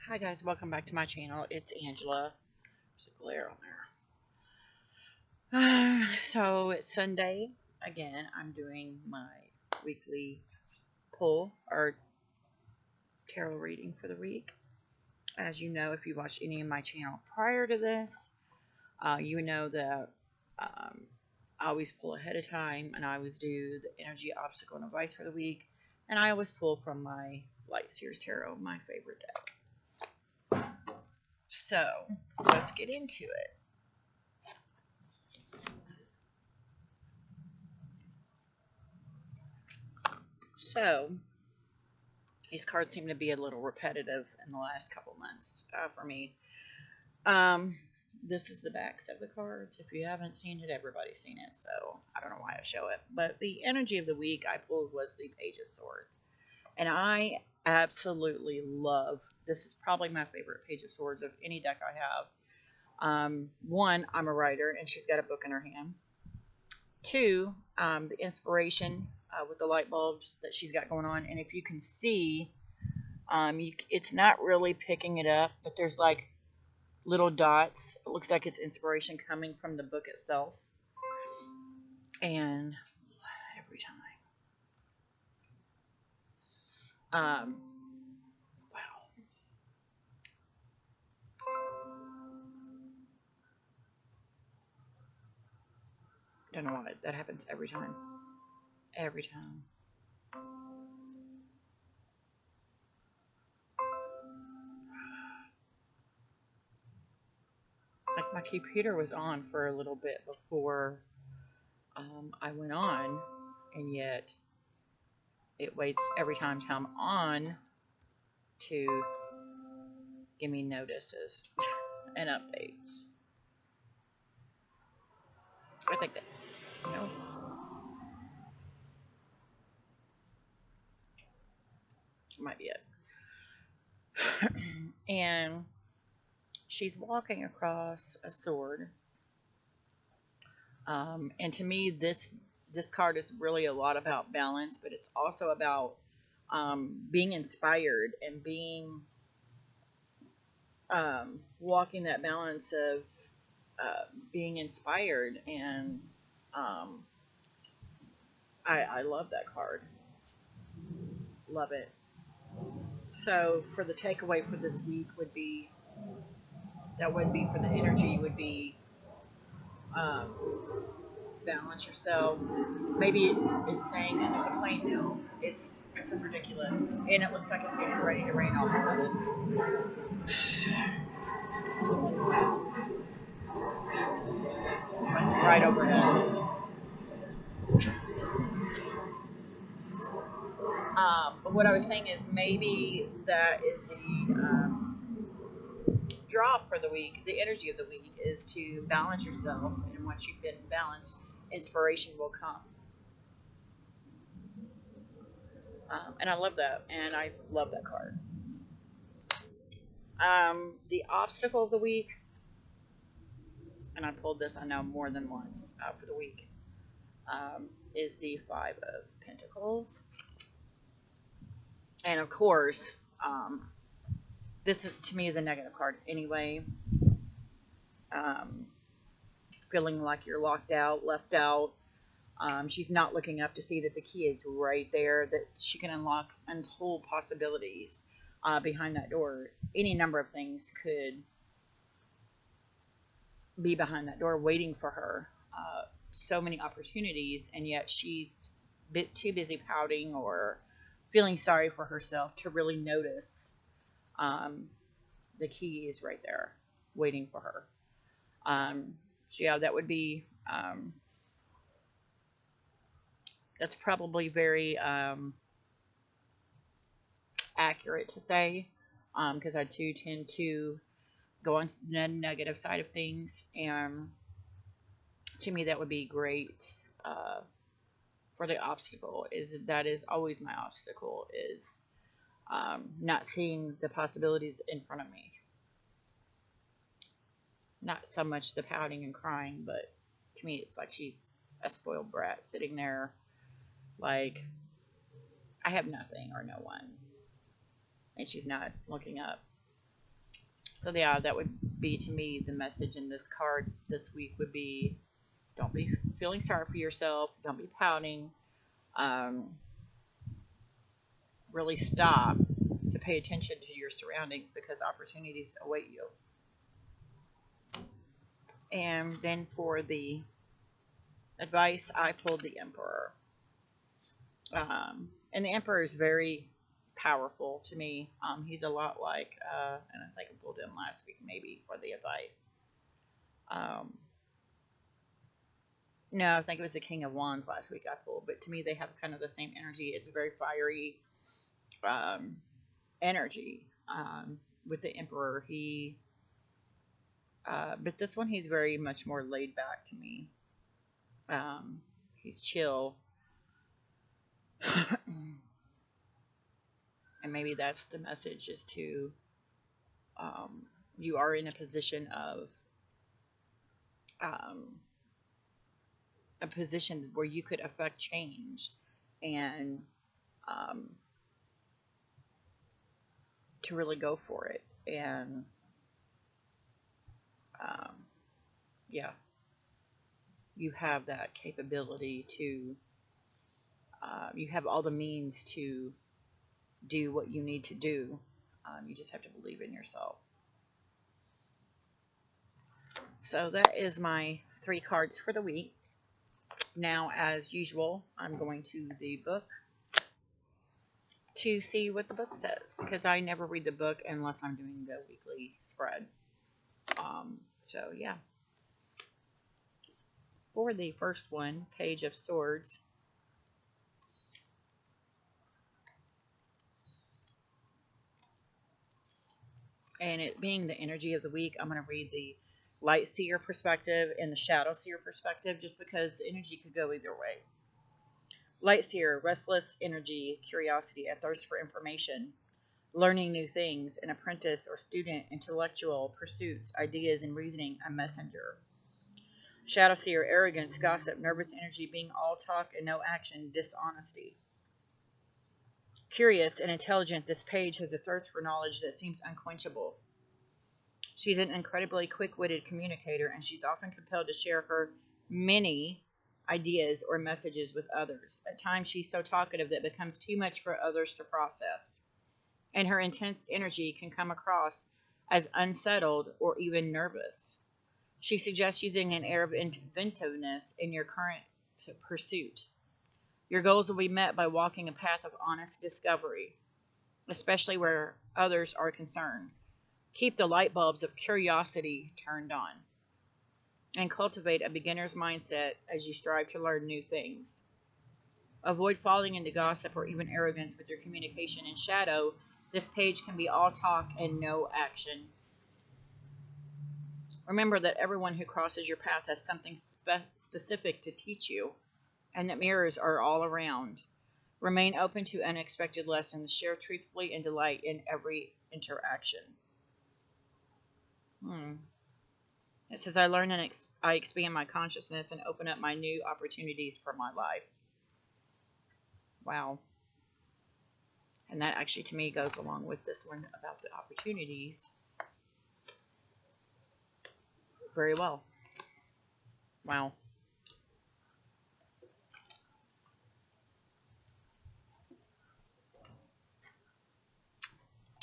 Hi guys, welcome back to my channel. It's Angela. There's a glare on there. So it's Sunday. Again, I'm doing my weekly pull or tarot reading for the week. As you know, if you watched any of my channel prior to this, you know that I always pull ahead of time and I always do the energy, obstacle, and advice for the week. And I always pull from my Light Seers Tarot, my favorite deck. So let's get into it. So these cards seem to be a little repetitive in the last couple months for me. This is the backs of the cards. If you haven't seen it, everybody's seen it, so I don't know why I show it. But the energy of the week I pulled was the Page of Swords. And I absolutely love, this is probably my favorite Page of Swords of any deck I have. One, I'm a writer, and she's got a book in her hand. Two, the inspiration with the light bulbs that she's got going on. And if you can see, it's not really picking it up, but there's like little dots. It looks like it's inspiration coming from the book itself. And every time. Wow. Don't know why. That happens every time. Every time. Like my computer was on for a little bit before I went on, and yet it waits every time I'm on to give me notices and updates. I think that, no, might be it. And she's walking across a sword. And to me, this card is really a lot about balance, but it's also about being inspired and being walking that balance of being inspired. And I love that card. Love it. So for the takeaway for this week would be, that would be for the energy would be um, balance yourself. Maybe it's saying, and there's a plane now. This is ridiculous, and it looks like it's getting ready to rain all of a sudden. It's like right overhead. But what I was saying is maybe that is the draw for the week. The energy of the week is to balance yourself, and once you've been balanced, inspiration will come. And I love that, and I love that card. The obstacle of the week, and I pulled this I know more than once for the week, is the Five of Pentacles. And of course, this is, to me, is a negative card anyway. Feeling like you're locked out, left out. She's not looking up to see that the key is right there, that she can unlock untold possibilities behind that door. Any number of things could be behind that door waiting for her. So many opportunities, and yet she's a bit too busy pouting or feeling sorry for herself to really notice the key is right there waiting for her. So yeah, that would be that's probably very accurate to say, because I too tend to go on the negative side of things, and to me that would be great for the obstacle. That is always my obstacle, is not seeing the possibilities in front of me. Not so much the pouting and crying, but to me it's like she's a spoiled brat sitting there like, I have nothing or no one, and she's not looking up. So yeah, that would be to me the message in this card this week would be don't be feeling sorry for yourself, don't be pouting. Um, really stop to pay attention to your surroundings because opportunities await you. And then for the advice, I pulled the Emperor. And the Emperor is very powerful to me. He's a lot like, and I think I pulled him last week maybe for the advice. Um, no, I think it was the King of Wands last week I pulled, but to me they have kind of the same energy. It's a very fiery um, energy with the Emperor. But this one he's very much more laid back to me. He's chill. And maybe that's the message is to you are in a position of a position where you could affect change and to really go for it and yeah, you have that capability to you have all the means to do what you need to do. You just have to believe in yourself. So that is my 3 cards for the week. Now, as usual, I'm going to the book to see what the book says because I never read the book unless I'm doing the weekly spread. So yeah. For the first one, Page of Swords, and it being the energy of the week, I'm going to read the Light Seer perspective and the Shadow Seer perspective just because the energy could go either way. Light Seer, restless energy, curiosity, a thirst for information, learning new things, an apprentice or student, intellectual pursuits, ideas and reasoning, a messenger. Shadow Seer, arrogance, gossip, nervous energy, being all talk and no action, dishonesty. Curious and intelligent, this page has a thirst for knowledge that seems unquenchable. She's an incredibly quick-witted communicator, and she's often compelled to share her many ideas or messages with others. At times, she's so talkative that it becomes too much for others to process, and her intense energy can come across as unsettled or even nervous. She suggests using an air of inventiveness in your current pursuit. Your goals will be met by walking a path of honest discovery, especially where others are concerned. Keep the light bulbs of curiosity turned on, and cultivate a beginner's mindset as you strive to learn new things. Avoid falling into gossip or even arrogance with your communication. In Shadow, this page can be all talk and no action. Remember that everyone who crosses your path has something specific to teach you, and that mirrors are all around. Remain open to unexpected lessons. Share truthfully and delight in every interaction. It says, I learn and I expand my consciousness and open up my new opportunities for my life. Wow. And that actually, to me, goes along with this one about the opportunities very well. Wow.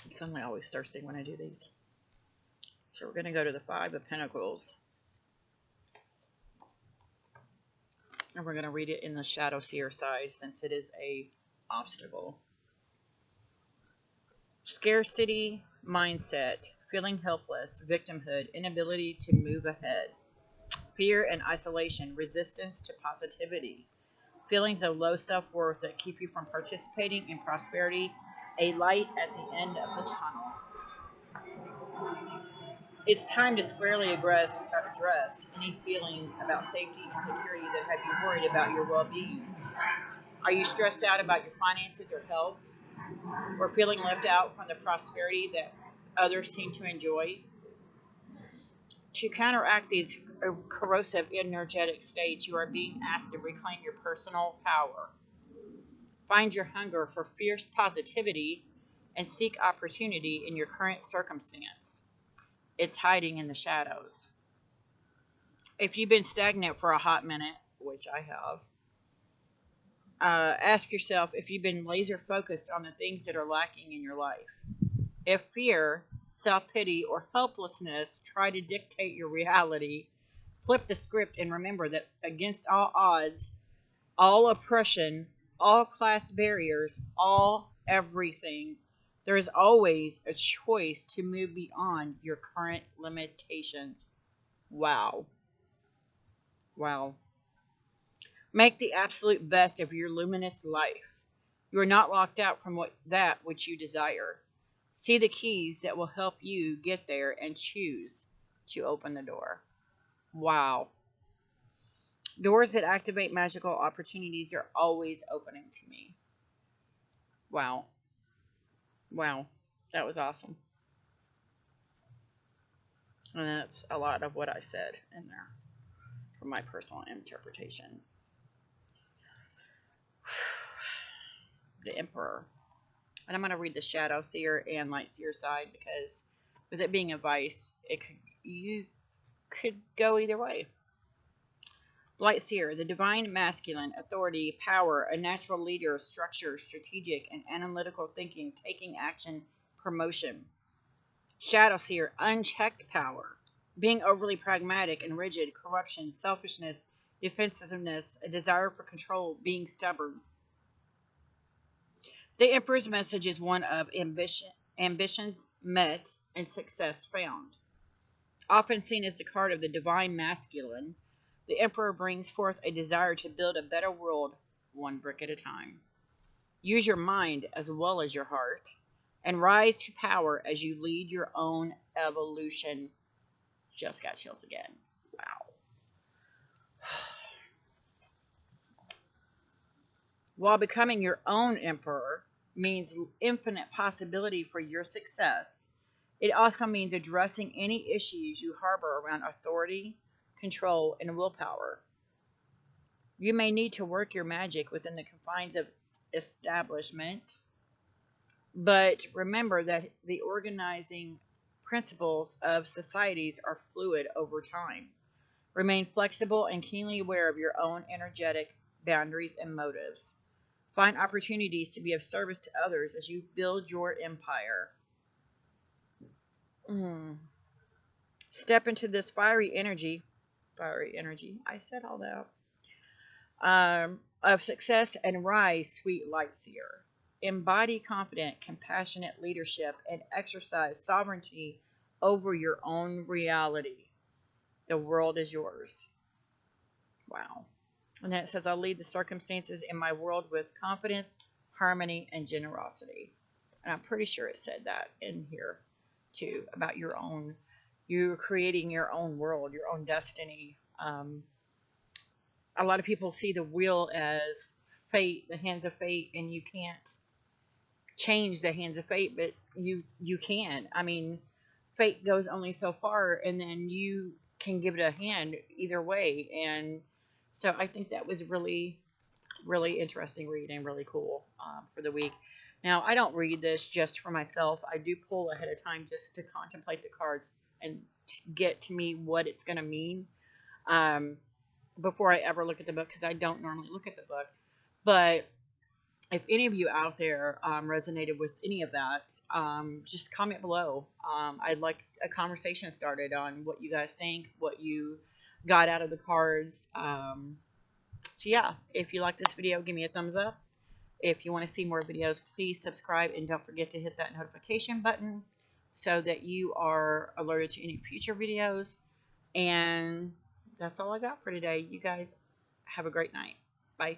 I'm suddenly always thirsty when I do these. So we're going to go to the 5 of Pentacles. And we're going to read it in the Shadow Seer side since it is a obstacle. Scarcity mindset, feeling helpless, victimhood, inability to move ahead. Fear and isolation, resistance to positivity. Feelings of low self-worth that keep you from participating in prosperity. A light at the end of the tunnel. It's time to squarely address any feelings about safety and security that have you worried about your well-being. Are you stressed out about your finances or health? Or feeling left out from the prosperity that others seem to enjoy? To counteract these corrosive energetic states, you are being asked to reclaim your personal power. Find your hunger for fierce positivity and seek opportunity in your current circumstance. It's hiding in the shadows. If you've been stagnant for a hot minute, which I have, ask yourself if you've been laser focused on the things that are lacking in your life. If fear, self pity, or helplessness try to dictate your reality, flip the script and remember that against all odds, all oppression, all class barriers, all everything, there is always a choice to move beyond your current limitations. Wow. Wow. Make the absolute best of your luminous life. You are not locked out from that which you desire. See the keys that will help you get there and choose to open the door. Wow. Doors that activate magical opportunities are always opening to me. Wow. Wow. That was awesome. And that's a lot of what I said in there from my personal interpretation. The Emperor. And I'm going to read the Shadow Seer and Light Seer side because with it being a vice, you could go either way. Light Seer, the divine masculine, authority, power, a natural leader, structure, strategic, and analytical thinking, taking action, promotion. Shadow Seer, unchecked power, being overly pragmatic and rigid, corruption, selfishness, defensiveness, a desire for control, being stubborn. The Emperor's message is one of ambitions met and success found. Often seen as the card of the divine masculine, the Emperor brings forth a desire to build a better world one brick at a time. Use your mind as well as your heart, and rise to power as you lead your own evolution. Just got chills again. Wow. While becoming your own emperor means infinite possibility for your success, it also means addressing any issues you harbor around authority, control, and willpower. You may need to work your magic within the confines of establishment, but remember that the organizing principles of societies are fluid over time. Remain flexible and keenly aware of your own energetic boundaries and motives. Find opportunities to be of service to others as you build your empire. Step into this fiery energy, I said all that, of success and rise, sweet light seer. Embody confident, compassionate leadership and exercise sovereignty over your own reality. The world is yours. Wow. And then it says, I'll lead the circumstances in my world with confidence, harmony, and generosity. And I'm pretty sure it said that in here too, about you creating your own world, your own destiny. A lot of people see the wheel as fate, the hands of fate, and you can't change the hands of fate, but you can. I mean, fate goes only so far, and then you can give it a hand either way. And so I think that was really, really interesting read and really cool for the week. Now, I don't read this just for myself. I do pull ahead of time just to contemplate the cards and get to me what it's going to mean before I ever look at the book, because I don't normally look at the book. But if any of you out there resonated with any of that, just comment below. I'd like a conversation started on what you guys think, what you got out of the cards. So yeah, if you like this video, give me a thumbs up. If you want to see more videos, please subscribe, and don't forget to hit that notification button so that you are alerted to any future videos. And that's all I got for today. You guys have a great night. Bye.